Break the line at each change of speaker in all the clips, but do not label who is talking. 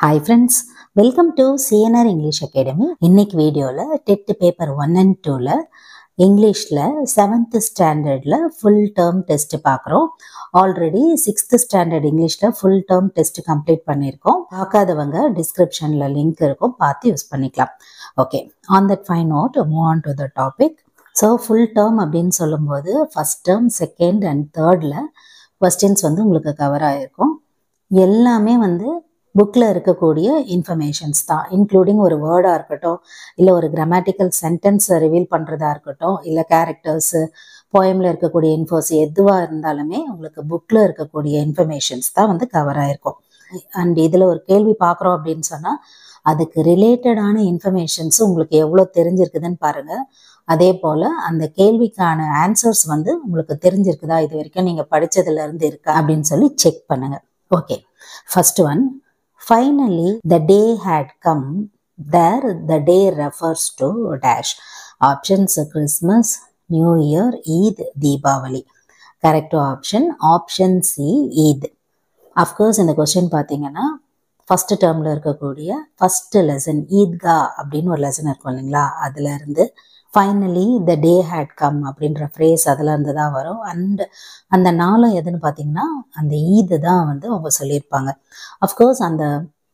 Hi friends, welcome to CNR English Academy. இன்னைக்கு வீடியோல dead paper 1 and 2ல இங்கிலீஷ்ல 7th ஸ்டாண்டர்ட்ல ஃபுல் டேர்ம் டெஸ்ட் பார்க்குறோம். ஆல்ரெடி 6th ஸ்டாண்டர்ட் இங்கிலீஷ்ல ஃபுல் டேர்ம் டெஸ்ட் கம்ப்ளீட் பண்ணியிருக்கோம். பார்க்காதவங்க டிஸ்கிரிப்ஷன்ல லிங்க் இருக்கும், பார்த்து யூஸ் பண்ணிக்கலாம். Okay, on that fine note move on to the topic. So full term அப்படின்னு சொல்லும்போது ஃபர்ஸ்ட் டேர்ம், செகண்ட் அண்ட் தேர்டில் கொஸ்டின்ஸ் வந்து உங்களுக்கு கவர் ஆகிருக்கும். எல்லாமே வந்து புக்கில் இருக்கக்கூடிய இன்ஃபர்மேஷன்ஸ் தான், இன்க்ளூடிங் ஒரு வேர்டாக இருக்கட்டும், இல்லை ஒரு கிராமட்டிக்கல் சென்டென்ஸை ரிவீல் பண்ணுறதா இருக்கட்டும், இல்லை கேரக்டர்ஸு, போயமில் இருக்கக்கூடிய இன்ஃபோஸ் எதுவாக இருந்தாலுமே உங்களுக்கு புக்கில் இருக்கக்கூடிய இன்ஃபர்மேஷன்ஸ் தான் வந்து கவர் ஆகிருக்கும். அண்ட் இதில் ஒரு கேள்வி பார்க்குறோம் அப்படின்னு சொன்னால் அதுக்கு ரிலேட்டடான இன்ஃபர்மேஷன்ஸ் உங்களுக்கு எவ்வளோ தெரிஞ்சிருக்குதுன்னு பாருங்கள். அதே போல் அந்த கேள்விக்கான ஆன்சர்ஸ் வந்து உங்களுக்கு தெரிஞ்சிருக்குதா, இது வரைக்கும் நீங்கள் படித்ததுலேருந்து இருக்கா அப்படின்னு சொல்லி செக் பண்ணுங்கள். Okay, first one, finally the day had come. There the day refers to dash. Options: Christmas, New Year, Eid, Deepavali. Correct option C, Eid. Of course இந்த கொஸ்டின் பார்த்தீங்கன்னா ஃபர்ஸ்ட் டேர்மில் இருக்கக்கூடிய ஃபர்ஸ்ட் லெசன் ஈத்கா அப்படின்னு ஒரு lesson இருக்கும் இல்லைங்களா, அதுல இருந்து finally the day had come அப்படின்ற ஃப்ரேஸ் அதில் இருந்து தான் வரும். அண்ட் அந்த நாளும் எதுன்னு பார்த்தீங்கன்னா அந்த ஈது தான் வந்து அவங்க சொல்லியிருப்பாங்க. அஃப்கோர்ஸ் அந்த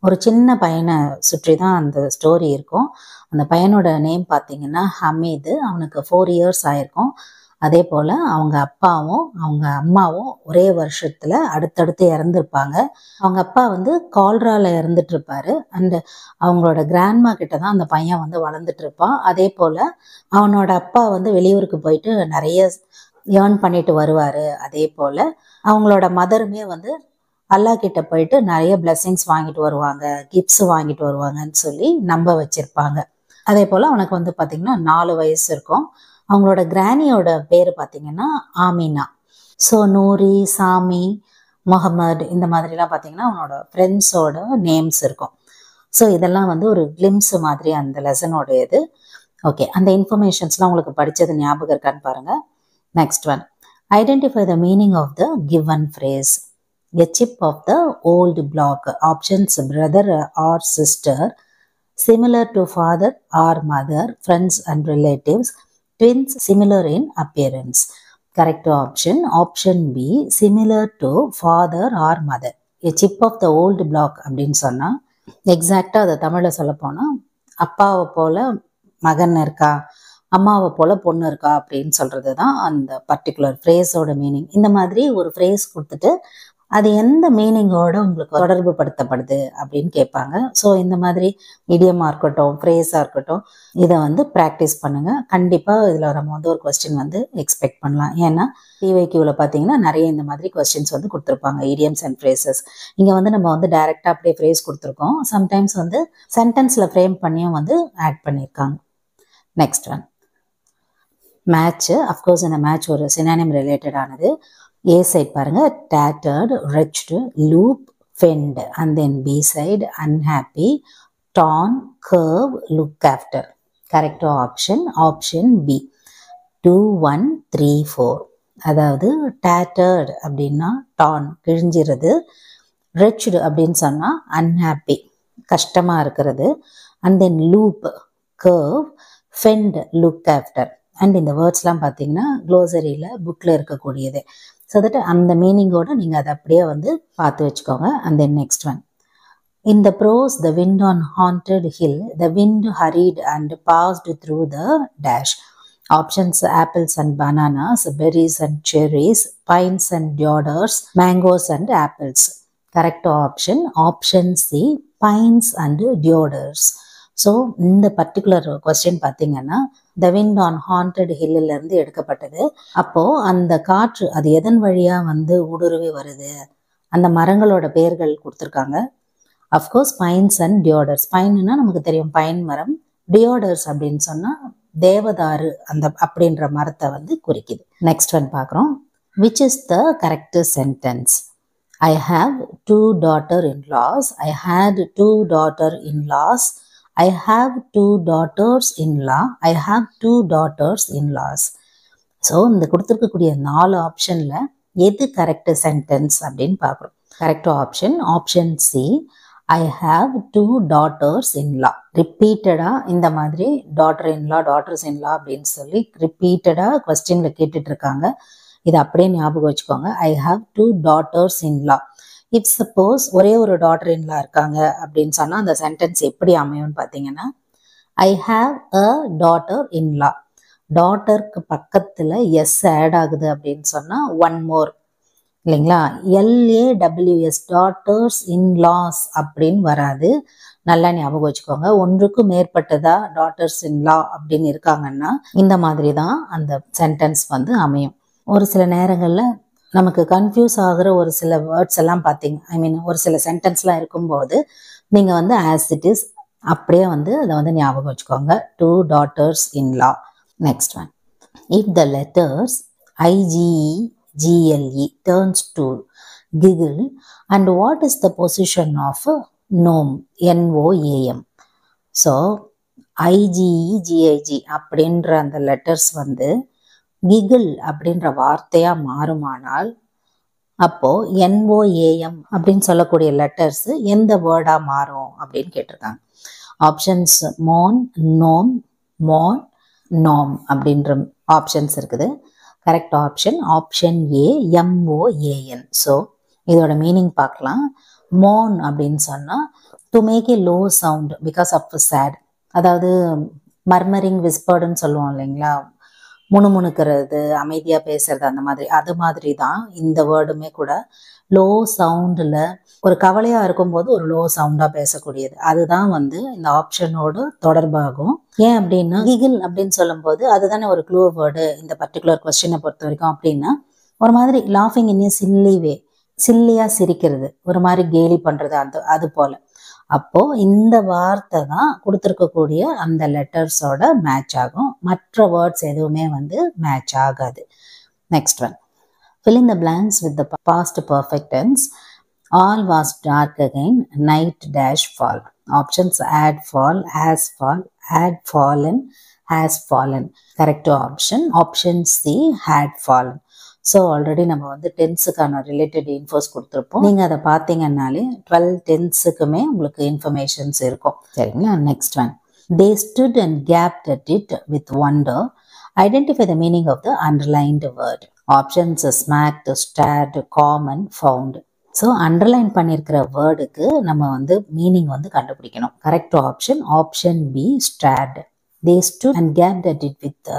ஒரு சின்ன பையனை சுற்றி தான் அந்த ஸ்டோரி இருக்கும். அந்த பையனோட நேம் பார்த்தீங்கன்னா ஹமீது. அவனுக்கு 4 years ஆயிருக்கும். அதே போல் அவங்க அப்பாவும் அவங்க அம்மாவும் ஒரே வருஷத்தில் அடுத்தடுத்து இறந்துருப்பாங்க. அவங்க அப்பா வந்து கால்ராவில் இறந்துட்டு இருப்பாரு. அண்டு அவங்களோட கிராண்ட்மா கிட்ட தான் அந்த பையன் வந்து வளர்ந்துட்டு இருப்பான். அதே போல் அவனோட அப்பா வந்து வெளியூருக்கு போயிட்டு நிறைய ஏர்ன் பண்ணிட்டு வருவார். அதே போல் அவங்களோட மதருமே வந்து அல்லா கிட்ட போயிட்டு நிறைய பிளெஸிங்ஸ் வாங்கிட்டு வருவாங்க, கிஃப்ட்ஸ் வாங்கிட்டு வருவாங்கன்னு சொல்லி நம்ப வச்சிருப்பாங்க. அதே போல் அவனுக்கு வந்து பார்த்திங்கன்னா 4 வயசு இருக்கும். அவங்களோட கிராணியோட பேர் பார்த்தீங்கன்னா ஆமினா. ஸோ நூரி, சாமி, முகமது இந்த மாதிரிலாம் பார்த்தீங்கன்னா அவனோட ஃப்ரெண்ட்ஸோட நேம்ஸ் இருக்கும். ஸோ இதெல்லாம் வந்து ஒரு கிளிம்ஸ் மாதிரி அந்த லெசனோட இது. ஓகே, அந்த இன்ஃபர்மேஷன்ஸ்லாம் உங்களுக்கு படித்தது ஞாபகம் இருக்கான்னு பாருங்கள். Next one, identify the meaning of the given phrase. A chip of the old block. Options: brother or sister, similar to father or mother, friends and relatives, twins similar in appearance. Correct option B, similar to father or mother. A chip of the old block அப்படின்னு சொன்னால் எக்ஸாக்டாக அதை தமிழில் சொல்ல போனால் அப்பாவை போல் மகன் இருக்கா, அம்மாவை போல் பொண்ணு இருக்கா அப்படின்னு சொல்கிறது தான் அந்த பர்டிகுலர் ஃப்ரேஸோட மீனிங். இந்த மாதிரி ஒரு ஃப்ரேஸ் கொடுத்துட்டு அது எந்த மீனிங்கோட உங்களுக்கு தொடர்பு படுத்தப்படுது அப்படின்னு கேட்பாங்க. ஸோ இந்த மாதிரி இடியமாக இருக்கட்டும், ஃப்ரேஸாக இருக்கட்டும், இதை வந்து ப்ராக்டிஸ் பண்ணுங்கள். கண்டிப்பாக இதில் நம்ம வந்து ஒரு கொஸ்டின் வந்து எக்ஸ்பெக்ட் பண்ணலாம். ஏன்னா டிவைக்யூவில் பார்த்தீங்கன்னா நிறைய இந்த மாதிரி கொஸ்டின்ஸ் வந்து கொடுத்துருப்பாங்க, இடியம்ஸ் அண்ட் ஃப்ரேசஸ். இங்கே வந்து நம்ம வந்து டைரெக்டாக அப்படியே ஃப்ரேஸ் கொடுத்துருக்கோம். சம்டைம்ஸ் வந்து சென்டென்ஸில் ஃப்ரேம் பண்ணியும் வந்து ஆட் பண்ணியிருக்காங்க. Next one, match. அஃப்கோர்ஸ் இந்த மேட்ச் ஒரு சினானிம் ரிலேட்டடானது. A side பாருங்க, tattered, wretched, loop, fend, and then B side, unhappy, torn, curve, look after. Correct option B, 2 1 3 4. அதாவது tattered அப்படின்னா torn கிழிஞ்சிருது, wretched அப்படின்னு சொன்னா unhappy கஷ்டமா இருக்கிறது, and then loop curve, fend look after. And இந்த வேர்ட்ஸ்லாம் பார்த்தீங்கன்னா க்ளோசரியில் புக்கில் இருக்கக்கூடியது. ஸோ தட் அந்த மீனிங்கோடு நீங்கள் அதை அப்படியே வந்து பார்த்து வச்சுக்கோங்க. And then next one, in the prose the wind on haunted hill, the wind hurried and passed through the dash. Options: apples and bananas, berries and cherries, pines and deodars, mangoes and apples. Correct option C, pines and deodars. So இந்த particular question பார்த்தீங்கன்னா the wind on haunted ஹில்லிருந்து எடுக்கப்பட்டது. அப்போது அந்த காற்று அது எதன் வழியாக வந்து ஊடுருவி வருது, அந்த மரங்களோட பெயர்கள் கொடுத்துருக்காங்க. Of course pines and deodars. பைன்னா நமக்கு தெரியும் பைன் மரம், டியோடர்ஸ் அப்படின்னு சொன்னால் தேவதாரு அந்த அப்படின்ற மரத்தை வந்து குறிக்குது. நெக்ஸ்ட் ஒன் பார்க்குறோம், which is the correct sentence. I have 2 daughter-in-laws. I had 2 daughter-in-laws. I have 2 daughters-in-law. I have 2 daughters-in-laws. So இந்த கொடுத்துருக்கக்கூடிய 4 ஆப்ஷனில் எது கரெக்ட் சென்டென்ஸ் அப்படின்னு பார்க்குறோம். Correct option C, I have 2 daughters-in-law. ரிப்பீட்டடா இந்த மாதிரி daughter-in-law, daughters-in-law அப்படின்னு சொல்லி ரிப்பீட்டடா கொஸ்டின்ல கேட்டுட்டு இருக்காங்க. இது அப்படியே ஞாபகம் வச்சுக்கோங்க. I have 2 daughters-in-law. If suppose ஒரே ஒரு daughter-in-law இருக்காங்க அப்படின்னு சொன்னா அந்த சென்டென்ஸ் எப்படி அமையும்னு பார்த்தீங்கன்னா, I have a daughter-in-law. டாட்டருக்கு பக்கத்தில் எஸ் ஆட் ஆகுது அப்படின்னு சொன்னால் ஒன் மோர் இல்லைங்களா. LAWS டாட்டர்ஸ் இன்லாஸ் அப்படின்னு வராது. நல்லா ஞாபகம் வச்சுக்கோங்க. ஒன்றுக்கும் மேற்பட்டதா டாட்டர்ஸ் இன்லா அப்படின்னு இருக்காங்கன்னா இந்த மாதிரி தான் அந்த சென்டென்ஸ் வந்து அமையும். ஒரு சில நேரங்களில் நமக்கு கன்ஃபியூஸ் ஆகிற ஒரு சில வேர்ட்ஸ் எல்லாம் பார்த்தீங்க, ஒரு சில சென்டென்ஸ்லாம் இருக்கும்போது நீங்கள் வந்து ஆஸ் இட் இஸ் அப்படியே வந்து அதை வந்து ஞாபகம் வச்சுக்கோங்க. 2 daughters-in-law. Next one. If the letters IGEGLE turns to giggle, and what is the position of NOM? NOAM. So IGEGIG அப்படின்ற அந்த லெட்டர்ஸ் வந்து giggle அப்படின்ற வார்த்தையா மாறுமானால் அப்போ NOAM அப்படின்னு சொல்லக்கூடிய லெட்டர்ஸ் எந்த வேர்டா மாறும் அப்படின்னு கேட்டிருக்காங்க. ஆப்ஷன்ஸ் மோன், நோம், மோன், நோம் அப்படின்ற ஆப்ஷன்ஸ் இருக்குது. Correct option option A, MOAN. So இதோட மீனிங் பார்க்கலாம். மோன் அப்படின்னு சொன்னால் to make a low sound because of sad, அதாவது மர்மரிங் விஸ்பர்டுன்னு சொல்லுவோம் இல்லைங்களா, முணுமுணுக்கிறது, அமைதியாக பேசுறது, அந்த மாதிரி அது மாதிரி தான் இந்த வேர்டுமே கூட. லோ சவுண்டில் ஒரு கவலையாக இருக்கும்போது ஒரு லோ சவுண்டாக பேசக்கூடியது, அதுதான் வந்து இந்த ஆப்ஷனோடு தொடர்பாகும். ஏன் அப்படின்னா கிகில் அப்படின்னு சொல்லும்போது அதுதானே ஒரு க்ளூ வேர்டு இந்த பர்டிகுலர் கொஸ்டினை பொறுத்த வரைக்கும். அப்படின்னா ஒரு மாதிரி லாஃபிங் இன் ஏ சில்லி வே, சில்லியாக சிரிக்கிறது, ஒரு மாதிரி கேலி பண்ணுறது, அது போல். அப்போது இந்த வார்த்தை தான் கொடுத்துருக்கக்கூடிய அந்த லெட்டர்ஸோட மேட்ச் ஆகும். மற்ற வேர்ட்ஸ் எதுவுமே வந்து மேட்ச் ஆகாது. Next one. Fill in the blanks with the past perfect tense. All was dark again, night dash fall. Options had fall, has fall, had fallen, has fallen. Correct option option C, had fallen. So already நம்ம வந்து டென்ஸுக்கான related infos கொடுத்துருப்போம். நீங்கள் அதை பார்த்தீங்கன்னாலே 12 டென்ஸுக்குமே உங்களுக்கு informations இருக்கும். சரிங்களா. Next one. They stood and gaped at it with wonder. Identify the meaning of the underlined word. Options smacked, stared, common, found. So underline பண்ணியிருக்கிற வேர்டுக்கு நம்ம வந்து மீனிங் வந்து கண்டுபிடிக்கணும். Correct option option B, stared. They stood and gaped at it with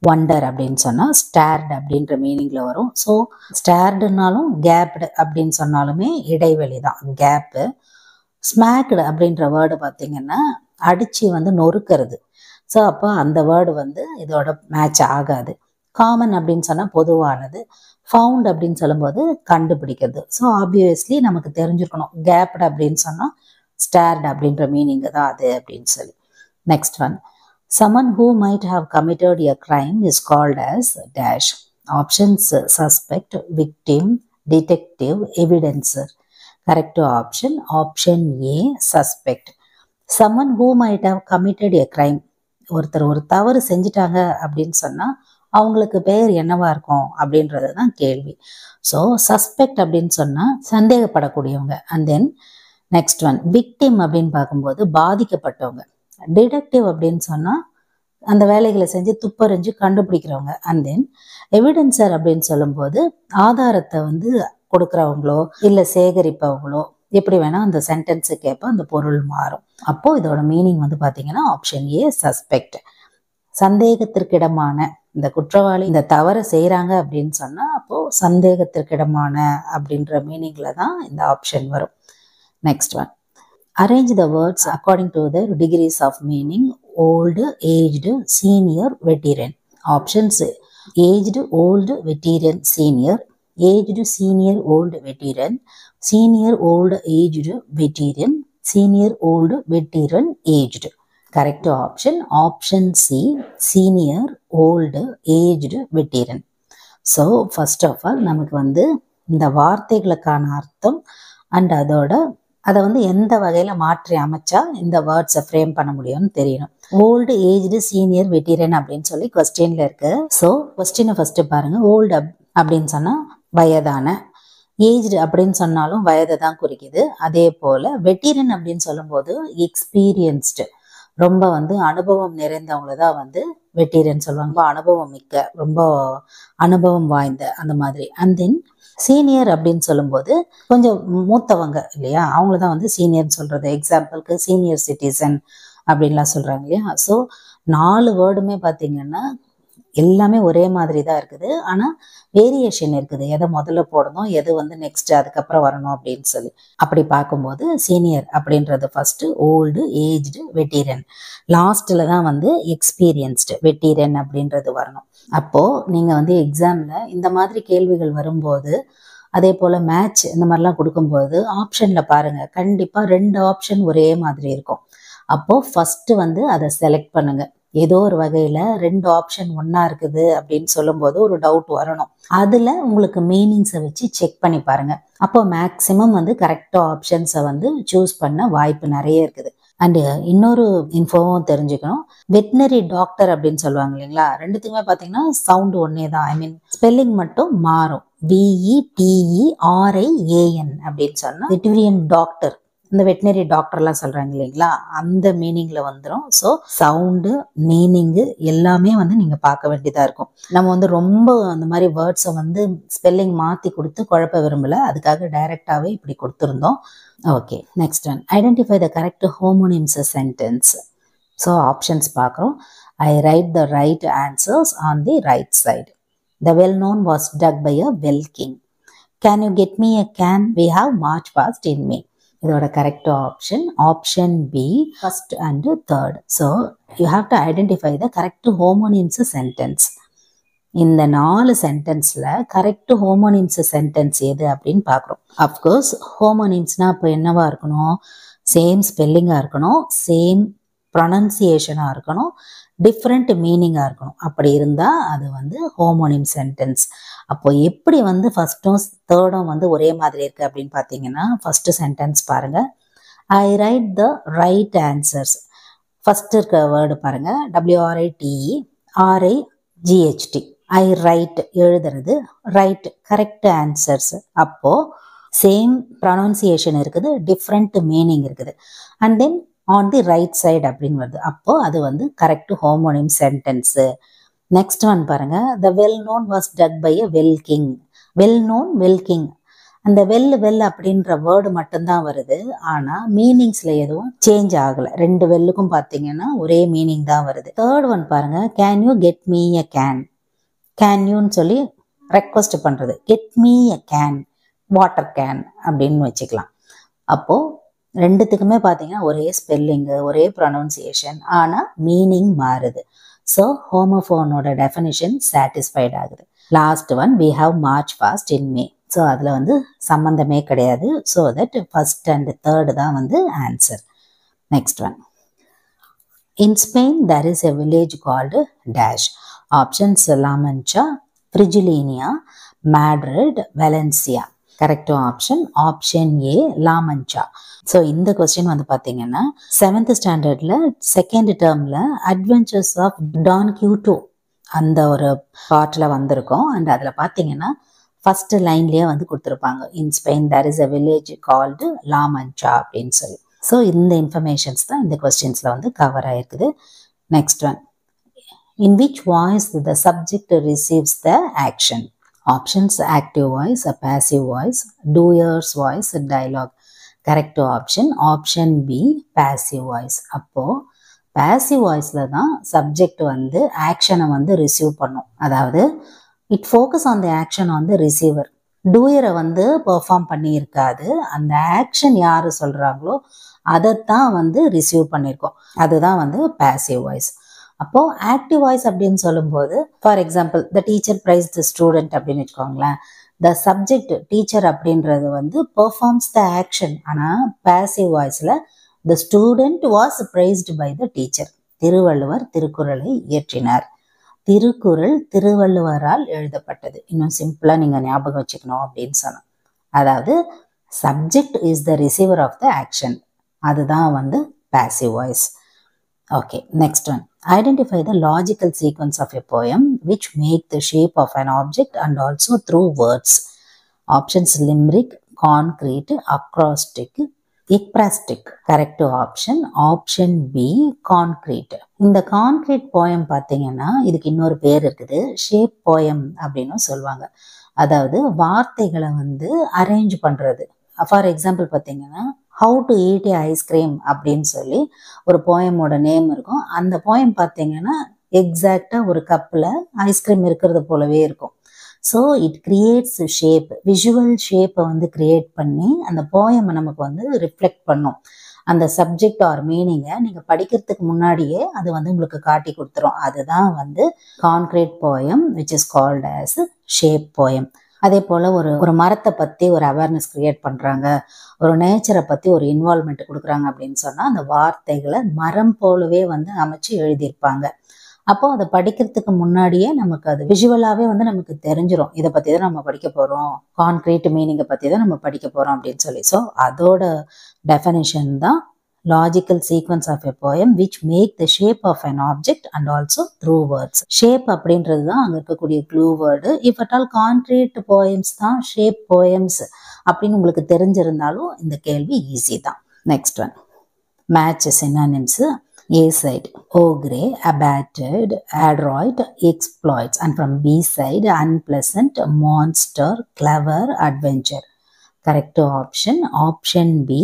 wonder அப்படின்னு சொன்னால் start அப்படின்ற மீனிங்கில் வரும். ஸோ ஸ்டார்டுனாலும் கேப்டு அப்படின்னு சொன்னாலுமே இடைவெளி தான் கேப்பு. ஸ்மாக்டு அப்படின்ற வேர்டு பார்த்திங்கன்னா அடித்து வந்து நொறுக்கிறது. ஸோ அப்போ அந்த வேர்டு வந்து இதோட மேட்ச் ஆகாது. காமன் அப்படின்னு சொன்னால் பொதுவானது. ஃபவுண்ட் அப்படின்னு சொல்லும்போது கண்டுபிடிக்கிறது. ஸோ ஆப்வியஸ்லி நமக்கு தெரிஞ்சிருக்கணும் கேப்டு அப்படின்னு சொன்னால் ஸ்டார்ட் அப்படின்ற மீனிங்கு தான் அது அப்படின்னு சொல்லி. Next one. Someone who might have committed a crime is called as dash. Options suspect, victim, detective, evidencer. Correct option option A, suspect. Someone who might have committed a crime. ஒருத்தர் ஒரு தவறு செஞ்சிட்டாங்க அப்படின்னு சொன்னால் அவங்களுக்கு பேர் என்னவா இருக்கும் அப்படின்றது தான் கேள்வி. ஸோ சஸ்பெக்ட் அப்படின்னு சொன்னால் சந்தேகப்படக்கூடியவங்க. And then next one. Victim அப்படின்னு பார்க்கும்போது பாதிக்கப்பட்டவங்க. டிடெக்டிவ் அப்படின்னு சொன்னால் அந்த வேலைகளை செஞ்சு துப்பறிஞ்சு கண்டுபிடிக்கிறவங்க. அண்ட் தென் எவிடென்சர் அப்படின்னு சொல்லும்போது ஆதாரத்தை வந்து கொடுக்குறவங்களோ இல்லை சேகரிப்பவங்களோ, எப்படி வேணால் அந்த சென்டென்ஸு கேட்ப அந்த பொருள் மாறும். அப்போது இதோட மீனிங் வந்து பார்த்தீங்கன்னா ஆப்ஷன் ஏ, சஸ்பெக்ட். சந்தேகத்திற்கிடமான, இந்த குற்றவாளி இந்த தவறை செய்கிறாங்க அப்படின்னு சொன்னால் அப்போது சந்தேகத்திற்கிடமான அப்படின்ற மீனிங்கில் தான் இந்த ஆப்ஷன் வரும். Next one. Arrange the words according to their degrees of meaning. Old, aged, senior, veteran. Options aged, old, veteran, senior. Aged, senior, old, veteran. Senior, old, aged, veteran. Senior, old, veteran, aged. Correct option option C, senior, old, aged, veteran. So first of all நமக்கு வந்து இந்த வார்த்தைகளுக்கான அர்த்தம் and அதை வந்து எந்த வகையில் மாற்றி அமைச்சா இந்த வேர்ட்ஸை ஃப்ரேம் பண்ண முடியும்னு தெரியணும். ஓல்டு, ஏஜ்டு, சீனியர், வெட்டீரியன் அப்படின்னு சொல்லி கொஸ்டினில் இருக்குது. ஸோ கொஸ்டினை ஃபஸ்ட்டு பாருங்கள். ஓல்டு அப்படின்னு சொன்னால் வயதான, ஏஜ்டு அப்படின்னு சொன்னாலும் வயதை தான் குறிக்குது. அதே போல் வெட்டீரியன் அப்படின்னு சொல்லும்போது எக்ஸ்பீரியன்ஸ்டு, ரொம்ப வந்து அனுபவம் நிறைந்தவங்கள தான் வந்து வெட்டீரியன் சொல்லுவாங்க. ரொம்ப அனுபவம் மிக்க, ரொம்ப அனுபவம் வாய்ந்த அந்த மாதிரி. அண்ட் தென் சீனியர் அப்படின்னு சொல்லும்போது கொஞ்சம் மூத்தவங்க இல்லையா, அவங்கள தான் வந்து சீனியர்னு சொல்கிறது. எக்ஸாம்பிளுக்கு சீனியர் சிட்டிசன் அப்படின்லாம் சொல்கிறாங்க இல்லையா. ஸோ 4 வேர்டுமே பார்த்திங்கன்னா எல்லாமே ஒரே மாதிரி தான் இருக்குது. ஆனால் வேரியேஷன் இருக்குது, எதை முதல்ல போடணும், எது வந்து நெக்ஸ்ட் அதுக்கப்புறம் வரணும் அப்படின்னு சொல்லி. அப்படி பார்க்கும்போது சீனியர் அப்படின்றது ஃபர்ஸ்ட், ஓல்டு, ஏஜ்டு, வெட்டீரியன், லாஸ்ட்டில் தான் வந்து எக்ஸ்பீரியன்ஸ்டு வெட்டீரியன் அப்படின்றது வரணும். அப்போது நீங்கள் வந்து எக்ஸாமில் இந்த மாதிரி கேள்விகள் வரும்போது, அதே போல் மேட்ச் இந்த மாதிரிலாம் கொடுக்கும்போது ஆப்ஷனில் பாருங்கள், கண்டிப்பாக 2 ஆப்ஷன் ஒரே மாதிரி இருக்கும். அப்போது ஃபஸ்ட்டு வந்து அதை செலக்ட் பண்ணுங்கள். ஏதோ ஒரு வகையில் 2 ஆப்ஷன் ஒன்றா இருக்குது அப்படின்னு சொல்லும்போது ஒரு டவுட் வரணும். அதில் உங்களுக்கு மீனிங்ஸை வச்சு செக் பண்ணி பாருங்கள். அப்போ மேக்ஸிமம் வந்து கரெக்டாக ஆப்ஷன்ஸை வந்து சூஸ் பண்ண வாய்ப்பு நிறைய இருக்குது. அண்டு இன்னொரு இன்ஃபோவும் தெரிஞ்சுக்கணும். வெட்டினரி டாக்டர் அப்படின்னு சொல்லுவாங்க இல்லைங்களா, ரெண்டுத்துக்குமே பார்த்தீங்கன்னா சவுண்டு ஒன்றே தான். ஐ மீன் ஸ்பெல்லிங் மட்டும் மாறும். VETERIAN அப்படின்னு சொன்னால் வெட்டிரியன் டாக்டர், இந்த வெட்டினரி டாக்டர்லாம் சொல்கிறாங்க இல்லைங்களா, அந்த மீனிங்கில் வந்துடும். ஸோ சவுண்டு, மீனிங்கு எல்லாமே வந்து நீங்கள் பார்க்க வேண்டியதாக இருக்கும். நம்ம வந்து ரொம்ப அந்த மாதிரி வேர்ட்ஸை வந்து ஸ்பெல்லிங் மாற்றி கொடுத்து குழப்ப விரும்பலை, அதுக்காக டைரெக்டாகவே இப்படி கொடுத்துருந்தோம். Okay, next one, identify the correct homonyms sentence. So options பார்க்குறோம். I write the right answers on the right side. The well known was dug by a well king. Can you get me a can, we have march past in May. இதோட correct option B, first and third. So you have to identify the correct homonyms sentence. இந்த 4 சென்டென்ஸில் correct homonyms sentence எது அப்படின்னு பார்க்குறோம். Of course ஹோமோனிம்ஸ்னால் இப்போ என்னவா இருக்கணும், same ஸ்பெல்லிங்காக இருக்கணும், same ப்ரொனன்சியேஷனாக இருக்கணும், டிஃப்ரெண்ட் மீனிங்காக இருக்கணும். அப்படி இருந்தால் அது வந்து ஹோமோனிம் சென்டென்ஸ். அப்போது எப்படி வந்து ஃபஸ்ட்டும் தேர்டும் வந்து ஒரே மாதிரி இருக்குது அப்படின்னு பார்த்தீங்கன்னா, ஃபஸ்ட்டு சென்டென்ஸ் பாருங்கள். I write the right answers. First இருக்க வேர்டு பாருங்கள், WRITE, RIGHT. ஐ ரைட் எழுதுறது, ரைட் கரெக்ட் ஆன்சர்ஸ். அப்போது சேம் ப்ரொனன்சியேஷன் இருக்குது, டிஃப்ரெண்ட் மீனிங் இருக்குது. And then on the right side அப்படின்னு வருது. அப்போது அது வந்து correct homonym sentence. Next one பாருங்கள், the well known was dug by a well king. Well known, well king, அந்த வெல் அப்படின்ற வேர்டு மட்டும்தான் வருது. ஆனால் மீனிங்ஸில் எதுவும் சேஞ்ச் ஆகலை. 2 வெல்லுக்கும் பார்த்தீங்கன்னா ஒரே மீனிங் தான் வருது. தேர்ட் ஒன் பாருங்கள், can you get me a can. Can யூன்னு சொல்லி ரெக்வஸ்ட் பண்ணுறது, get me a can, water can அப்படின்னு வச்சுக்கலாம். அப்போது ரெண்டுத்துக்குமே பார்த்தீங்கன்னா ஒரே ஸ்பெல்லிங்கு, ஒரே ப்ரொனவுன்சியேஷன், ஆனால் மீனிங் மாறுது. ஸோ ஹோமோஃபோனோட டெஃபினிஷன் சாட்டிஸ்ஃபைட் ஆகுது. Last one, we have March fast in May. So அதில் வந்து சம்மந்தமே கிடையாது. So that first and third தான் வந்து answer. Next one, in Spain there is a village called dash. Options La Mancha, Frigiliana, Madrid, Valencia. Correct option A, La Mancha. So இந்த question வந்து பார்த்தீங்கன்னா 7th ஸ்டாண்டர்டில் 2nd டேர்மில் அட்வென்ச்சர்ஸ் ஆஃப் டான் கியூட்டோ அந்த ஒரு பார்ட்டில் வந்திருக்கோம். அண்ட் அதில் பார்த்தீங்கன்னா ஃபஸ்ட்டு லைன்லேயே வந்து கொடுத்துருப்பாங்க, இன் Spain there is a village called லாமன்ச்சா அப்படின்னு சொல்லி. ஸோ இந்த இன்ஃபர்மேஷன்ஸ் தான் இந்த கொஸ்டின்ஸில் வந்து கவர் ஆகிருக்குது. Next one, in which voice the subject receives the action. Options, active voice, a passive voice, doer's voice, dialogue. Correct option B, passive voice. அப்போது passive voiceல தான் subject வந்து ஆக்ஷனை வந்து ரிசீவ் பண்ணும். அதாவது it focus on the action on the receiver. டூயரை வந்து perform பண்ணியிருக்காது, அந்த action யார் சொல்கிறாங்களோ அதைத்தான் வந்து ரிசீவ் பண்ணியிருக்கோம். அதுதான் வந்து passive voice. அப்போது ஆக்டிவ் வாய்ஸ் அப்படின்னு சொல்லும்போது, for example the teacher praise the student அப்படின்னு வச்சுக்கோங்களேன். த சப்ஜெக்ட் டீச்சர் அப்படின்றது வந்து பெர்ஃபார்ம்ஸ் த ஆக்ஷன். ஆனால் பேசிவ் வாய்ஸில் the student was praised by the teacher. Thiruvalluvar திருக்குறளை இயற்றினார். திருக்குறள் திருவள்ளுவரால் எழுதப்பட்டது. இன்னும் சிம்பிளாக நீங்கள் ஞாபகம் வச்சுக்கணும் அப்படின்னு சொன்னோம். அதாவது subject is the receiver of the action. அதுதான் வந்து passive voice. Okay, next one. Identify the logical sequence of a poem which make the shape of an object and also through words. Options limerick, concrete, acrostic, ekphrastic. Correct option option B concrete. இந்த concrete poem பார்த்தீங்கன்னா இதுக்கு இன்னொரு பேர் இருக்குது, shape poem அப்படின்னு சொல்லுவாங்க. அதாவது வார்த்தைகளை வந்து அரேஞ்ச் பண்றது. ஃபார் எக்ஸாம்பிள் பார்த்தீங்கன்னா how to eat A ice cream அப்படின்னு சொல்லி ஒரு போயமோட நேம் இருக்கும். அந்த போயம் பார்த்தீங்கன்னா எக்ஸாக்டாக ஒரு கப்பில் ஐஸ்கிரீம் இருக்கிறது போலவே இருக்கும். So it creates shape, visual ஷேப்பை வந்து கிரியேட் பண்ணி அந்த போயமை நமக்கு வந்து ரிஃப்ளெக்ட் பண்ணும். அந்த சப்ஜெக்ட் ஆர் மீனிங்கை நீங்கள் படிக்கிறதுக்கு முன்னாடியே அது வந்து உங்களுக்கு காட்டி கொடுத்துரும். அதுதான் வந்து concrete poem which is called as shape poem. அதே போல் ஒரு மரத்தை பற்றி ஒரு அவேர்னஸ் கிரியேட் பண்ணுறாங்க, ஒரு நேச்சரை பற்றி ஒரு இன்வால்மெண்ட் கொடுக்குறாங்க அப்படின்னு சொன்னால் அந்த வார்த்தைகளை மரம் போலவே வந்து அமைச்சு எழுதியிருப்பாங்க. அப்போ அதை படிக்கிறதுக்கு முன்னாடியே நமக்கு அது விஷுவலாகவே வந்து நமக்கு தெரிஞ்சிடும், இதை பற்றி தான் நம்ம படிக்க போகிறோம், கான்கிரீட் மீனிங்கை பற்றி தான் நம்ம படிக்க போகிறோம் அப்படின்னு சொல்லி. ஸோ அதோட டெஃபனிஷன் தான் logical sequence of a poem which make the shape of an object and also through words. Shape அப்படின்றது தான் அங்கே இருக்கக்கூடிய clue word. If at all concrete poems தான் ஷேப் போயம்ஸ் அப்படின்னு உங்களுக்கு தெரிஞ்சிருந்தாலும் இந்த கேள்வி ஈஸி தான். Next one, match synonyms. A side ogre, abated, adroit, exploits, and from B side unpleasant, monster, clever, adventure. Correct option option B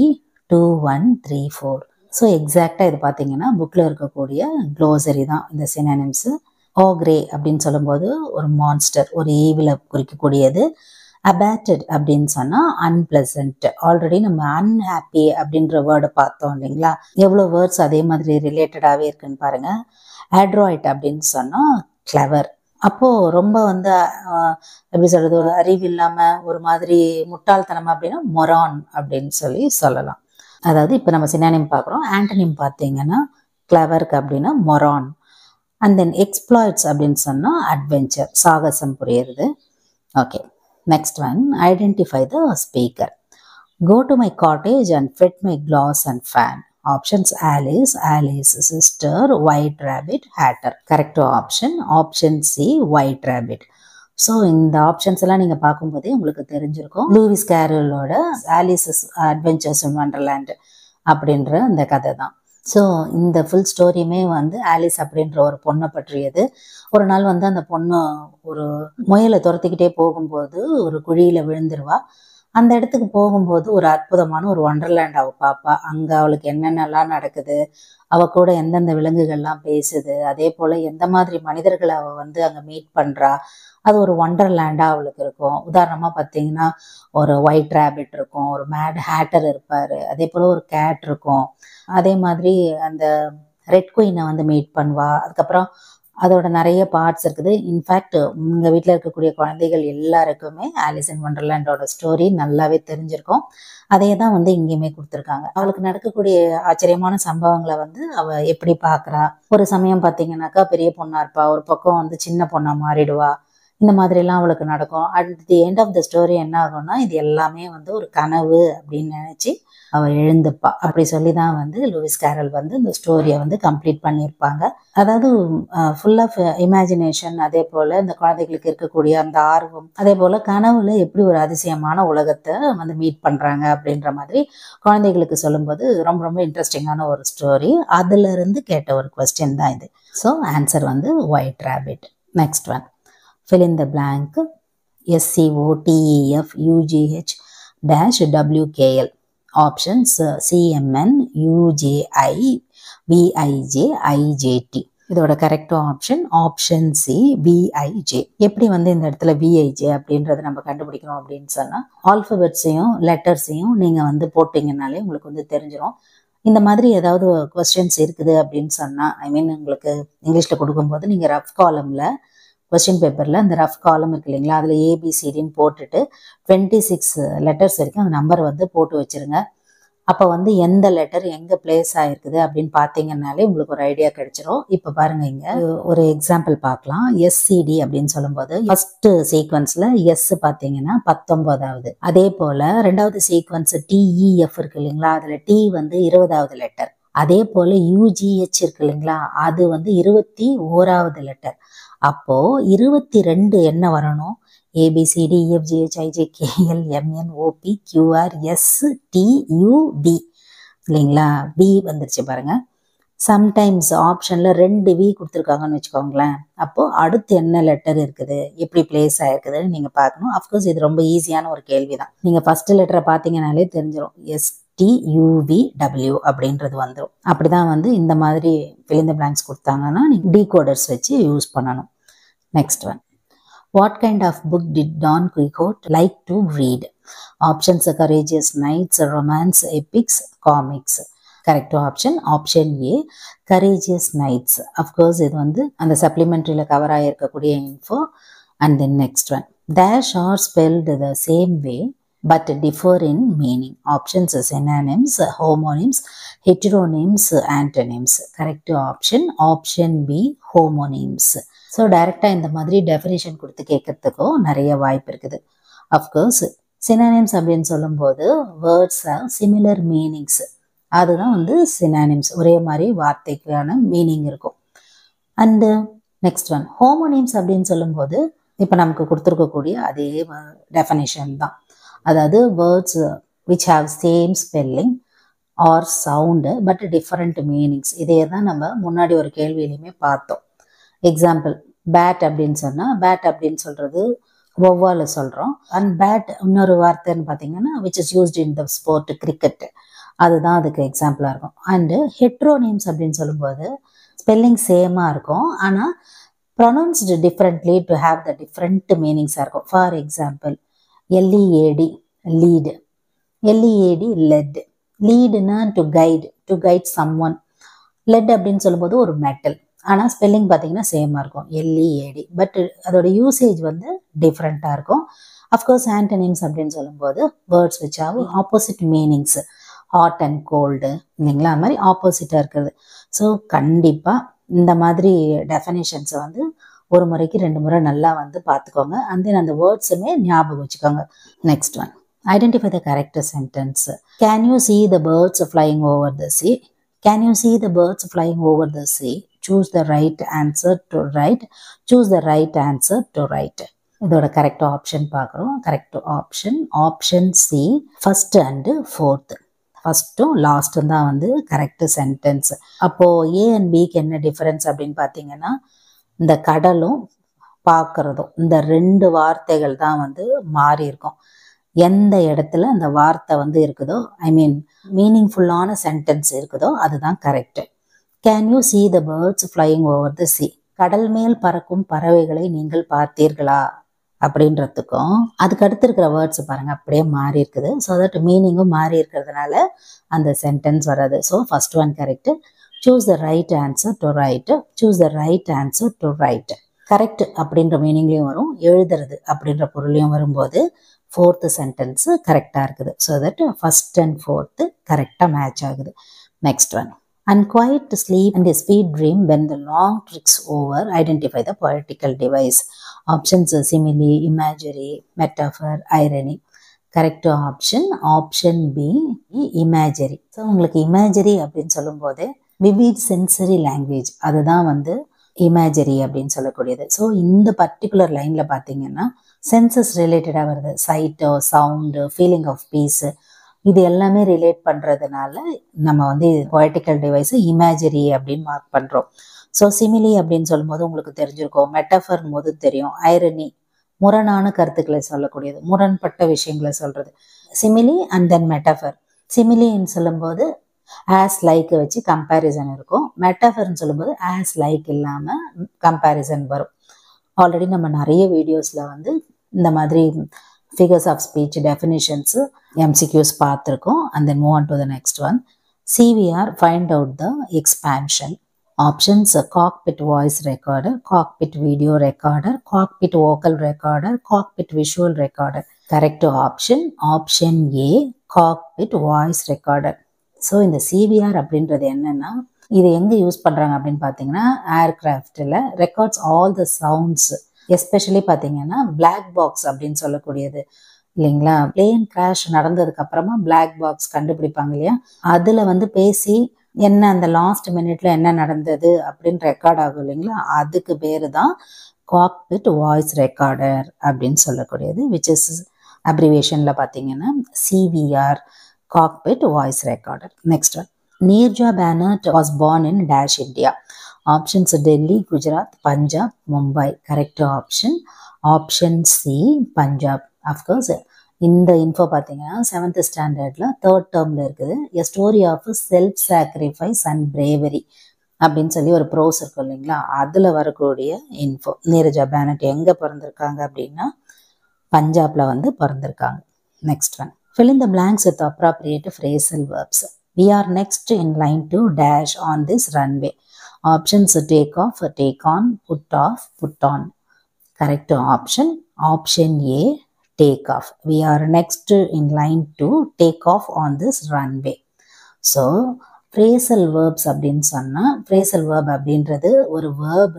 2 1 3 4. So எக்ஸாக்டாக இது பார்த்தீங்கன்னா புக்கில் இருக்கக்கூடிய க்ளோசரி தான் இந்த சினானிம்ஸு. ஓக்ரே அப்படின்னு சொல்லும்போது ஒரு மான்ஸ்டர், ஒரு ஈவிலை குறிக்கக்கூடியது. அபேட்டட் அப்படின்னு சொன்னால் அன்பிளசன்ட். ஆல்ரெடி நம்ம அன்ஹாப்பி அப்படின்ற வேர்டை பார்த்தோம் இல்லைங்களா, எவ்வளோ வேர்ட்ஸ் அதே மாதிரி ரிலேட்டடாகவே இருக்குன்னு பாருங்கள். ஆட்ராய்ட் அப்படின்னு சொன்னால் கிளவர். அப்போது ரொம்ப வந்து எப்படி சொல்கிறது, ஒரு அறிவு இல்லாமல் ஒரு மாதிரி முட்டாள்தனமாக அப்படின்னா மொரான் அப்படின்னு சொல்லலாம். அதாவது இப்போ நம்ம சினானிம் பார்க்குறோம், ஆண்டனிம் பார்த்தீங்கன்னா கிளவருக்கு அப்படின்னா மொரான். அண்ட் தென் எக்ஸ்ப்ளாய்ட்ஸ் அப்படின்னு சொன்னால் அட்வென்ச்சர், சாகசம் புரியுறது. Okay, next one, identify the speaker. Go to my cottage and fit my glass and fan. Options Alice, Alice sister, white rabbit, hatter. Correct option option C white rabbit. So இந்த options எல்லாம் நீங்கள் பார்க்கும்போதே உங்களுக்கு தெரிஞ்சிருக்கும், Lewis கேரலோட Alice adventures in wonderland அப்படின்ற அந்த கதை தான். ஸோ இந்த ஃபுல் ஸ்டோரியுமே வந்து ஆலிஸ் அப்படின்ற ஒரு பொண்ணை பற்றியது. ஒரு நாள் வந்து அந்த பொண்ணு ஒரு முயலை துரத்திக்கிட்டே போகும்போது ஒரு குழியில் விழுந்துருவா. அந்த இடத்துக்கு போகும்போது ஒரு அற்புதமான ஒரு ஒண்டர்லேண்ட் அவள் பார்ப்பா. அங்கே அவளுக்கு என்னென்னலாம் நடக்குது, அவள் கூட எந்தெந்த விலங்குகள்லாம் பேசுது, அதே போல் எந்த மாதிரி மனிதர்களை அவள் வந்து அங்கே மீட் பண்ணுறா, அது ஒரு ஒண்டர்லேண்டாக அவளுக்கு இருக்கும். உதாரணமாக பார்த்தீங்கன்னா ஒரு ஒயிட் ரேபிட் இருக்கும், ஒரு மேட் ஹேட்டர் இருப்பார், அதே போல் ஒரு கேட் இருக்கும். அதே மாதிரி அந்த ரெட் குயினை வந்து மீட் பண்ணுவா. அதுக்கப்புறம் அதோட நிறைய பார்ட்ஸ் இருக்குது. இன்ஃபேக்ட் உங்கள் வீட்டில் இருக்கக்கூடிய குழந்தைகள் எல்லாருக்குமே ஆலிஸ் இன் வண்டர்லேண்டோட ஸ்டோரி நல்லாவே தெரிஞ்சிருக்கும். அதே தான் வந்து இங்கேயுமே கொடுத்துருக்காங்க. அவளுக்கு நடக்கக்கூடிய ஆச்சரியமான சம்பவங்களை வந்து அவள் எப்படி பார்க்குறா. ஒரு சமயம் பார்த்தீங்கன்னாக்கா பெரிய பொண்ணாக இருப்பா, ஒரு பக்கம் வந்து சின்ன பொண்ணாக மாறிடுவா. இந்த மாதிரிலாம் அவளுக்கு நடக்கும். At the end of the story என்ன ஆகும்னா, இது எல்லாமே வந்து ஒரு கனவு அப்படின்னு நினச்சி அவள் எழுந்துப்பா. அப்படி சொல்லி தான் வந்து லூயிஸ் கேரல் வந்து இந்த ஸ்டோரியை வந்து கம்ப்ளீட் பண்ணியிருப்பாங்க. அதாவது ஃபுல் ஆஃப் இமேஜினேஷன், அதே போல் இந்த குழந்தைகளுக்கு இருக்கக்கூடிய அந்த ஆர்வம், அதே போல் கனவுல எப்படி ஒரு அதிசயமான உலகத்தை வந்து மீட் பண்ணுறாங்க அப்படின்ற மாதிரி குழந்தைகளுக்கு சொல்லும்போது ரொம்ப ரொம்ப இன்ட்ரெஸ்டிங்கான ஒரு ஸ்டோரி. அதிலிருந்து கேட்ட ஒரு கொஸ்டின் தான் இது. ஸோ ஆன்சர் வந்து white rabbit. Next one, fill in the blank. SCOTEFUGH dash WKL. Options CMN UJI VIJ IJT. இதோட correct option option C VIJ. எப்படி வந்து இந்த இடத்துல VIJ அப்படின்றத நம்ம கண்டுபிடிக்கணும் அப்படின்னு சொன்னால், ஆல்ஃபபெட்ஸையும் லெட்டர்ஸையும் நீங்கள் வந்து போட்டிங்கனாலே உங்களுக்கு வந்து தெரிஞ்சிடும். இந்த மாதிரி ஏதாவது கொஸ்டின்ஸ் இருக்குது அப்படின்னு சொன்னால், ஐ மீன் உங்களுக்கு இங்கிலீஷில் கொடுக்கும்போது நீங்கள் ரஃப் காலமில் கொஸ்டின் பேப்பரில் அந்த ரஃப் காலம் இருக்கு இல்லைங்களா, அதில் ஏபிசிடின்னு போட்டுட்டு 26 லெட்டர்ஸ் வரைக்கும் அந்த நம்பர் வந்து போட்டு வச்சுருங்க. அப்போ வந்து எந்த லெட்டர் எங்கே பிளேஸ் ஆகிருக்குது அப்படின்னு பார்த்தீங்கன்னாலே உங்களுக்கு ஒரு ஐடியா கிடைச்சிரும். இப்போ பாருங்கள், இங்கே ஒரு எக்ஸாம்பிள் பார்க்கலாம். SCD அப்படின்னு சொல்லும்போது ஃபஸ்ட்டு சீக்வன்ஸில் எஸ் பார்த்தீங்கன்னா 19வது. அதே போல் ரெண்டாவது சீக்வன்ஸ் TEF இருக்கு இல்லைங்களா, அதில் T வந்து 20வது லெட்டர். அதே போல் UGH இருக்கு இல்லைங்களா, அது வந்து 21வது லெட்டர். அப்போது 22 என்ன வரணும், ABCDEFGHIJKLMNOPQRSTUV இல்லைங்களா? V வந்துருச்சு பாருங்க. சம்டைம்ஸ் ஆப்ஷனில் 2 V கொடுத்துருக்காங்கன்னு வச்சுக்கோங்களேன். அப்போது அடுத்து என்ன லெட்டர் இருக்குது, எப்படி பிளேஸ் ஆகிருக்குதுன்னு நீங்கள் பார்க்கணும். அஃப்கோர்ஸ் இது ரொம்ப ஈஸியான ஒரு கேள்வி தான். நீங்கள் ஃபஸ்ட்டு லெட்டரை பார்த்தீங்கன்னாலே தெரிஞ்சிடும். STUVW அப்படின்றது வந்துடும். அப்படி தான் வந்து இந்த மாதிரி fill in the blanks கொடுத்தாங்கன்னா நீங்கள் டீகோடர்ஸ் வச்சு யூஸ் பண்ணணும். Next one. What kind of book did Don Quixote like to read? Options: Courageous Knights, Romance, Epics, Comics. Correct option A, Courageous Knights. Of course இது வந்து அந்த சப்ளிமெண்ட்ரியில் கவர் ஆகிருக்கக்கூடிய info. And then next one. Dash are spelled the same way but differ in meaning. Options: synonyms, homonyms, heteronyms, antonyms. Correct option B, homonyms. So டைரெக்டாக இந்த மாதிரி definition கொடுத்து கேட்கறதுக்கும் நிறைய வாய்ப்பு இருக்குது. அஃப்கோர்ஸ் சினானிம்ஸ் அப்படின்னு சொல்லும்போது வேர்ட்ஸ் ஆர் சிமிலர் மீனிங்ஸ், அதுதான் வந்து சினானிம்ஸ், ஒரே மாதிரி வார்த்தைக்கான மீனிங் இருக்கும். அண்டு நெக்ஸ்ட் ஒன் ஹோமோனிம்ஸ் அப்படின்னு சொல்லும்போது இப்போ நமக்கு கொடுத்துருக்கக்கூடிய அதே டெஃபனேஷன் தான். அதாவது words which have same spelling or sound but different meanings. இதே தான் நம்ம முன்னாடி ஒரு கேள்வியிலையுமே பார்த்தோம். எக்ஸாம்பிள் பேட் அப்படின்னு சொன்னால் பேட் அப்படின்னு சொல்கிறது ஒவ்வால் சொல்கிறோம். அண்ட் பேட் இன்னொரு வார்த்தைன்னு பார்த்தீங்கன்னா which is used in the sport cricket, அதுதான் அதுக்கு எக்ஸாம்பிளாக இருக்கும். அண்டு ஹெட்ரோனிம்ஸ் அப்படின்னு சொல்லும்போது ஸ்பெல்லிங் சேமாக இருக்கும், ஆனால் pronounced differently to have the different மீனிங்ஸாக இருக்கும். For example LEAD lead, LEAD led, லீடுனா to guide someone. Led அப்படின்னு சொல்லும்போது ஒரு மெட்டல், ஆனால் ஸ்பெல்லிங் பார்த்தீங்கன்னா சேமாக இருக்கும் LEAD, பட் அதோட யூசேஜ் வந்து டிஃப்ரெண்ட்டாக இருக்கும். அஃப்கோர்ஸ் ஆன்டனிம்ஸ் அப்படின்னு சொல்லும்போது words which have opposite meanings, hot and cold இல்லைங்களா, அது மாதிரி ஆப்போசிட்டாக இருக்குது. ஸோ கண்டிப்பாக இந்த மாதிரி டெஃபினேஷன்ஸை வந்து ஒரு முறைக்கு 2 முறை நல்லா வந்து பார்த்துக்கோங்க. அண்ட் தென் அந்த வேர்ட்ஸுமே ஞாபகம் வச்சுக்கோங்க. Next one. Identify the correct sentence. Can you see the birds flying over the sea? Can you see the birds flying over the sea? Choose the right answer to write. Choose the right answer to write. இதோட correct option பார்க்குறோம். Correct option C, first and fourth. ஃபர்ஸ்ட்டும் லாஸ்ட்டும் தான் வந்து correct sentence. அப்போது A and Bக்கு என்ன difference அப்படின்னு பார்த்தீங்கன்னா, இந்த கடலும் பார்க்குறதும் இந்த 2 வார்த்தைகள் தான் வந்து மாறி இருக்கும். எந்த இடத்துல அந்த வார்த்தை வந்து இருக்குதோ, ஐ மீன் மீனிங்ஃபுல்லான சென்டென்ஸ் இருக்குதோ அதுதான் correct. Can you see the birds flying over the sea? கடல் மேல் பறக்கும் பறவைகளை நீங்கள் பார்த்தீர்களா அப்படின்றதுக்கும் அதுக்கு அடுத்து இருக்கிற வேர்ட்ஸ் பாருங்கள் அப்படியே மாறி இருக்குது. ஸோ தட் மீனிங்கும் மாறி இருக்கிறதுனால அந்த சென்டென்ஸ் வராது. So first one correct. Choose the right answer to right. Choose the right answer to right. Correct அப்படின்ற மீனிங்லேயும் வரும், எழுதுறது அப்படின்ற பொருளையும் வரும்போது ஃபோர்த்து சென்டென்ஸு கரெக்டாக இருக்குது. So that first and fourth கரெக்டாக மேட்ச் ஆகுது. Next one. Unquiet sleep and a sweet dream when the long trick's over. Identify the poetical device. Options: simile, imagery, metaphor, irony. Correct option B, imagery. So உங்களுக்கு imagery அப்படின்னு சொல்லும்போது vivid sensory language, அதுதான் வந்து imagery அப்படின்னு சொல்லக்கூடியது. So இந்த particular லைனில் பார்த்தீங்கன்னா சென்சஸ் ரிலேட்டடாக வருது. சைட்டோ, சவுண்டு, ஃபீலிங் ஆஃப் பீஸு, இது எல்லாமே ரிலேட் பண்ணுறதுனால நம்ம வந்து பொயட்டிக்கல் டிவைஸை இமேஜரி அப்படின்னு மார்க் பண்ணுறோம். ஸோ சிமிலி அப்படின்னு சொல்லும்போது உங்களுக்கு தெரிஞ்சிருக்கும், மெட்டஃபர் போது தெரியும், ஐரணி முரணான கருத்துக்களை சொல்லக்கூடியது, முரண்பட்ட விஷயங்களை சொல்கிறது. சிமிலி அண்ட் தென் மெட்டஃபர். சிமிலின்னு சொல்லும்போது ஆஸ் லைக் வச்சு கம்பேரிசன் இருக்கும், மெட்டஃபர்னு சொல்லும்போது ஆஸ் லைக் இல்லாமல் கம்பேரிசன் வரும். ஆல்ரெடி நம்ம நிறைய வீடியோஸில் வந்து இந்த மாதிரி figures of speech definitions MCQs பார்த்துருக்கோம். And then move on to the next one. CVR, find out the expansion. Options: cockpit voice recorder, cockpit video recorder, cockpit vocal recorder, cockpit visual recorder. Correct option A, cockpit voice recorder. So இந்த CVR அப்படின்றது என்னன்னா, இது எங்கே use பண்ணுறாங்க அப்படின்னு பார்த்தீங்கன்னா ஏர்கிராஃப்டில் records all the sounds. Especially பார்த்தீங்கன்னா பிளாக் பாக்ஸ் அப்படின்னு சொல்லக்கூடியது இல்லைங்களா, பிளேன் கிராஷ் நடந்ததுக்கு அப்புறமா பிளாக் பாக்ஸ் கண்டுபிடிப்பாங்க இல்லையா, அதில் வந்து பேசி என்ன அந்த லாஸ்ட் மினிட்ல என்ன நடந்தது அப்படின்னு ரெக்கார்ட் ஆகும் இல்லைங்களா, அதுக்கு பேர் தான் காக்பிட் வாய்ஸ் ரெக்கார்டர் அப்படின்னு சொல்லக்கூடியது, விச் இஸ் அப்ரிவேஷனில் பார்த்தீங்கன்னா CVR, cockpit voice recorder. Next one, Neerja Bhanot was born in dash India. Options Delhi, Gujarat, Punjab, Mumbai. Correct option option C, Punjab. Of course இந்த இன்ஃபோ பார்த்தீங்கன்னா 7th ஸ்டாண்டர்டில் 3rd டேர்மில் இருக்குது. A story of self sacrifice and bravery அப்படின்னு சொல்லி ஒரு ப்ரோஸ் இருக்கும் இல்லைங்களா, அதில் வரக்கூடிய இன்ஃபோ. நீரஜா பேனர்ட் எங்கே பிறந்திருக்காங்க அப்படின்னா பஞ்சாபில் வந்து பிறந்திருக்காங்க. Next one, fill in the blanks with appropriate phrasal verbs. We are next in line to dash on this runway. Options take off, take on, put off, put on. Correct option option A, take off. We are next in line to take off on this runway. So phrasal verbs அப்படின்னு சொன்னால், phrasal verb அப்படின்றது ஒரு verb,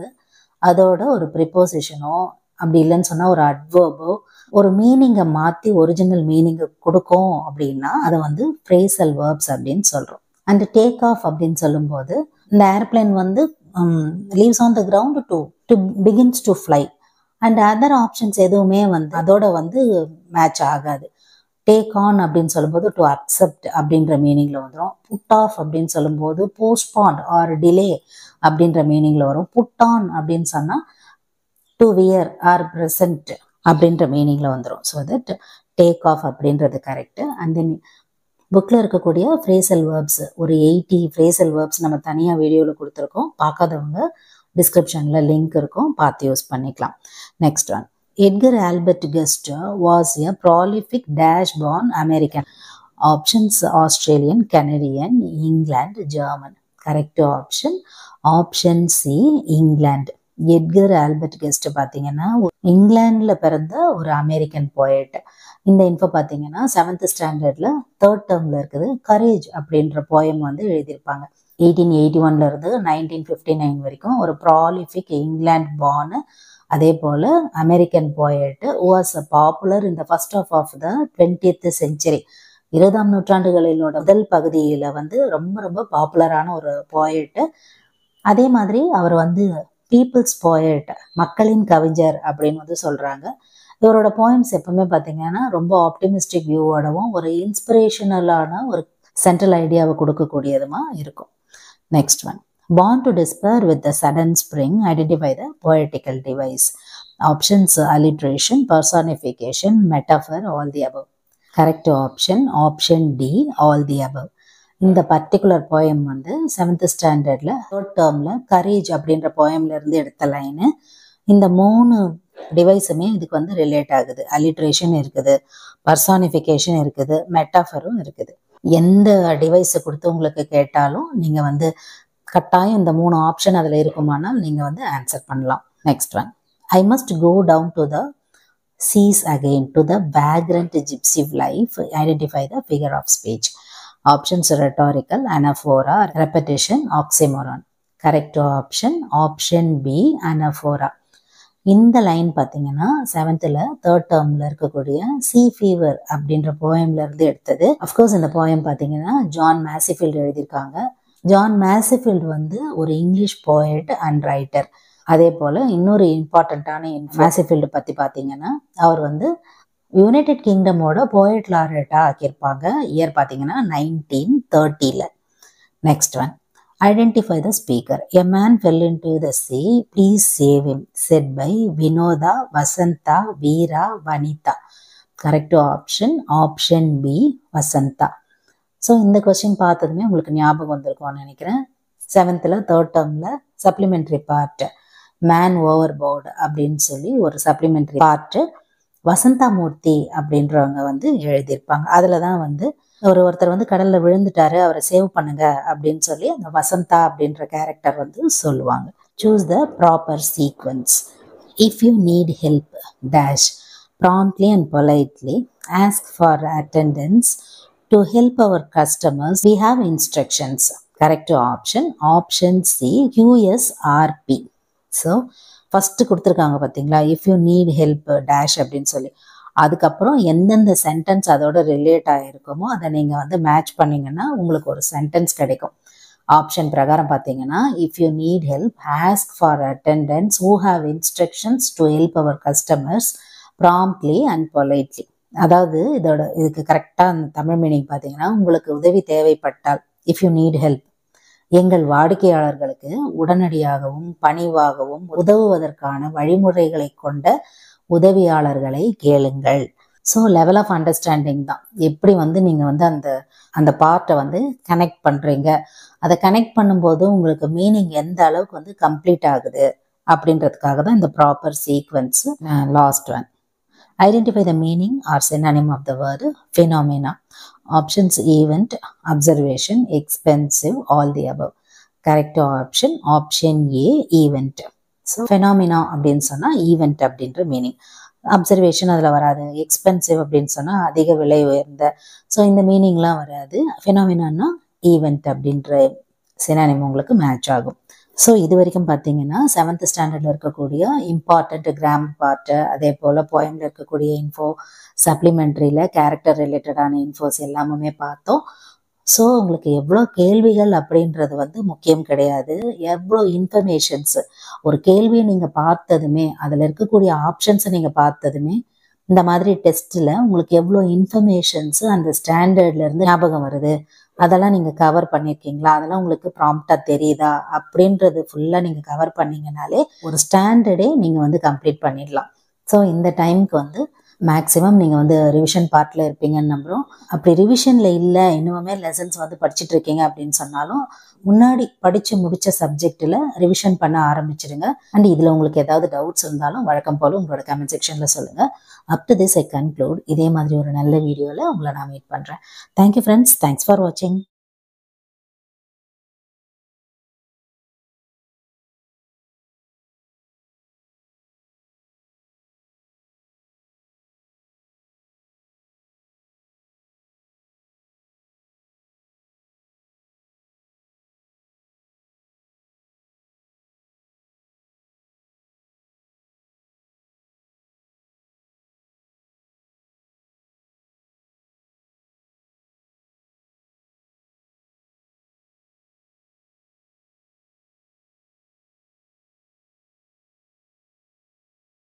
அதோட ஒரு ப்ரிப்போசிஷனோ அப்படி இல்லைன்னு சொன்னால் ஒரு அட்வர்போ ஒரு மீனிங்கை மாற்றி ஒரிஜினல் மீனிங்கை கொடுக்கும் அப்படின்னா அதை வந்து phrasal verbs அப்படின்னு சொல்கிறோம். அண்ட் டேக் ஆஃப் அப்படின்னு சொல்லும்போது இந்த ஏர்பிளைன் வந்து leaves on the ground to begins to fly. And other options எதுவுமே வந்து அதோட வந்து மேட்ச் ஆகாது. டேக் ஆன் அப்படின்னு சொல்லும்போது டு அக்செப்ட் அப்படின்ற மீனிங்கில் வந்துடும். புட் ஆஃப் அப்படின்னு சொல்லும்போது போஸ்ட்பாண்ட் ஆர் டிலே அப்படின்ற மீனிங்கில் வரும். புட் ஆன் அப்படின்னு சொன்னால் டு வியர் ஆர் ப்ரெசன்ட் அப்படின்ற மீனிங்கில் வந்துடும். ஸோ தட் டேக் ஆஃப் அப்படின்றது கரெக்டு. அண்ட் தென் புக்கில் இருக்கக்கூடிய phrasal verbs ஒரு 80 phrasal verbs நம்ம தனியாக வீடியோவில் கொடுத்துருக்கோம். பார்க்காதவங்க டிஸ்கிரிப்ஷனில் லிங்க் இருக்கும், பார்த்து யூஸ் பண்ணிக்கலாம். Next one, Edgar Albert guest was a prolific dash born American. Options Australian, Canadian, England, German. Correct option option C, England. Edgar Albert guest பார்த்தீங்கன்னா இங்கிலாண்டில் பிறந்த ஒரு அமெரிக்கன் போயட். இந்த இன்ஃபோ பார்த்தீங்கன்னா 7th ஸ்டாண்டர்டில் 3rd டேர்மில் இருக்குது. கரேஜ் அப்படின்ற போயம் வந்து எழுதியிருப்பாங்க. 1881 இருந்து 1959 வரைக்கும் ஒரு ப்ராலிஃபிக் இங்கிலாந்து பார்ன், அதே போல் American poet was popular in the first of the 20th century. 20ஆம் நூற்றாண்டுகளிலோட முதல் பகுதியில் வந்து ரொம்ப ரொம்ப பாப்புலரான ஒரு போயட்டு. அதே மாதிரி அவர் வந்து பீப்புள்ஸ் போயட், மக்களின் கவிஞர் அப்படின்னு வந்து சொல்கிறாங்க. இவரோட போயம்ஸ் எப்பவுமே பார்த்தீங்கன்னா ரொம்ப ஆப்டிமிஸ்டிக் வியூவோடவும் ஒரு இன்ஸ்பிரேஷனலான ஒரு சென்ட்ரல் ஐடியாவை கொடுக்கக்கூடியதுமா இருக்கும். Next one, born to despair with the sudden spring, identify the poetical device. Options alliteration, personification, metaphor, all the above. Correct option option D, all the above. இந்த பர்டிகுலர் போயம் வந்து 7th ஸ்டாண்டர்டில் 3rd டேர்மில் courage அப்படின்ற போயம்ல இருந்து எடுத்த line. இந்த 3 டிவைஸுமே இதுக்கு வந்து ரிலேட் ஆகுது. அலிட்ரேஷன் இருக்குது, பர்சானிஃபிகேஷன் இருக்குது, மெட்டாஃபரும் இருக்குது. எந்த டிவைஸை கொடுத்து உங்களுக்கு கேட்டாலும் நீங்கள் வந்து கட்டாயம் இந்த 3 ஆப்ஷன் அதில் இருக்குமானால் நீங்கள் வந்து ஆன்சர் பண்ணலாம். Next one, I must go down to the seas again to the vagrant gypsy life, identify the figure of speech. Options rhetorical, anaphora, repetition, oxymoron. Correct option option B, anaphora. இந்த line பார்த்தீங்கன்னா 7th 3rd டேர்மில் இருக்கக்கூடிய C fever அப்படின்ற போயம்ல இருந்து எடுத்தது. Of course இந்த poem பார்த்தீங்கன்னா John மேசிஃபீல்டு எழுதியிருக்காங்க. ஜான் மேசிஃபீல்டு வந்து ஒரு இங்கிலீஷ் போயட் அண்ட் ரைட்டர். அதே போல் இன்னொரு இம்பார்ட்டண்ட்டான மேசிஃபீல்டு பற்றி பார்த்தீங்கன்னா அவர் வந்து யுனைடெட் கிங்டமோட போயட் லாரேட்டாக ஆக்கியிருப்பாங்க. இயர் பார்த்தீங்கன்னா 1930. Next one, identify the speaker. A man fell into the sea, please save him, said by Vinodha, Vasantha, Veera, Vanitha. Correct option option B, Vasantha. So இந்த கொஸ்டின் பார்த்ததுமே உங்களுக்கு ஞாபகம் வந்திருக்கும்னு நினைக்கிறேன். 7th 3rd டேர்மில் supplementary part man overboard அப்படின்னு சொல்லி ஒரு சப்ளிமெண்ட்ரி பார்ட்டு வசந்தா மூர்த்தி அப்படின்றவங்க வந்து எழுதியிருப்பாங்க. அதில் தான் வந்து ஒருத்தர் வந்து கடலில் விழுந்துட்டாரு, அவரை சேவ் பண்ணுங்க அப்படின்னு சொல்லி அந்த வசந்தா அப்படின்ற கேரக்டர் வந்து சொல்லுவாங்க. Choose the proper sequence. If you need help dash, promptly and politely ask for attendance, to help our customers we have instructions. Correct option option C, QSRP. So first கொடுத்துருக்காங்க பார்த்தீங்களா, if you need help dash அப்படின்னு சொல்லி. அதுக்கப்புறம் எந்தெந்த sentence அதோட relate ஆகிருக்குமோ அதை நீங்கள் வந்து மேட்ச் பண்ணிங்கன்னா உங்களுக்கு ஒரு சென்டென்ஸ் கிடைக்கும். ஆப்ஷன் பிரகாரம் பார்த்தீங்கன்னா, if you need help ask for attendance who have instructions to help our customers promptly and politely. அதாவது இதுக்கு கரெக்டாக அந்த தமிழ் மீனிங் பார்த்தீங்கன்னா, உங்களுக்கு உதவி தேவைப்பட்டால், இஃப் யூ நீட் ஹெல்ப், எங்கள் வாடிக்கையாளர்களுக்கு உடனடியாகவும் பணிவாகவும் உதவுவதற்கான வழிமுறைகளை கொண்ட உதவியாளர்களை கேளுங்கள். ஸோ லெவல் ஆஃப் அண்டர்ஸ்டாண்டிங் தான். எப்படி நீங்கள் அந்த பார்ட்டை கனெக்ட் பண்ணுறீங்க, அதை கனெக்ட் பண்ணும்போது உங்களுக்கு மீனிங் எந்த அளவுக்கு கம்ப்ளீட் ஆகுது அப்படின்றதுக்காக தான் இந்த proper sequence. Last one, identify the meaning or synonym of the word phenomena. Options event, observation, expensive, all the above. Correct option option A, event. So phenomena அப்படின்னு சொன்னால் ஈவெண்ட் அப்படின்ற மீனிங். அப்சர்வேஷன் அதில் வராது. Expensive அப்படின்னு சொன்னால் அதிக விலை உயர்ந்த. ஸோ இந்த மீனிங்லாம் வராது. ஃபெனாமினான்னா ஈவெண்ட் அப்படின்ற சினானிம் உங்களுக்கு மேட்ச் ஆகும். ஸோ இது வரைக்கும் பார்த்தீங்கன்னா 7th ஸ்டாண்டர்டில் இருக்கக்கூடிய இம்பார்ட்டண்ட் கிராமர் பார்ட்டு, அதே போல் போயமில் இருக்கக்கூடிய இன்ஃபோ, சப்ளிமெண்ட்ரியில் கேரக்டர் ரிலேட்டடான இன்ஃபோஸ் எல்லாமே பார்த்தோம். ஸோ உங்களுக்கு எவ்வளோ கேள்விகள் அப்படின்றது முக்கியம் கிடையாது. எவ்வளோ இன்ஃபர்மேஷன்ஸ், ஒரு கேள்வியை நீங்கள் பார்த்ததுமே, அதில் இருக்கக்கூடிய ஆப்ஷன்ஸை நீங்கள் பார்த்ததுமே, இந்த மாதிரி டெஸ்ட்டில் உங்களுக்கு எவ்வளோ இன்ஃபர்மேஷன்ஸு அந்த ஸ்டாண்டர்ட்லேருந்து ஞாபகம் வருது, அதெல்லாம் நீங்கள் கவர் பண்ணியிருக்கீங்களா, அதெல்லாம் உங்களுக்கு ப்ராம்ப்டாக தெரியுதா அப்படின்றது ஃபுல்லாக நீங்கள் கவர் பண்ணிங்கனாலே ஒரு ஸ்டாண்டர்டே நீங்கள் கம்ப்ளீட் பண்ணிடலாம். ஸோ இந்த டைமுக்கு மேக்ஸிமம் நீங்கள் ரிவிஷன் பார்ட்டில் இருப்பீங்கன்னு நம்புகிறோம். அப்படி ரிவிஷனில் இல்லை, இன்னுமே லெசன்ஸ் படிச்சுட்டு இருக்கீங்க அப்படின்னு சொன்னாலும், முன்னாடி படித்து முடித்த சப்ஜெக்டில் ரிவிஷன் பண்ண ஆரம்பிச்சிடுங்க. அண்ட் இதில் உங்களுக்கு ஏதாவது டவுட்ஸ் இருந்தாலும் வழக்கம் போல் உங்களோட கமெண்ட் செக்ஷனில் சொல்லுங்கள். Up to this I conclude. இதே மாதிரி ஒரு நல்ல வீடியோவில் உங்களை நான் மீட் பண்ணுறேன். Thank you friends. தேங்க்ஸ் ஃபார் வாட்சிங்.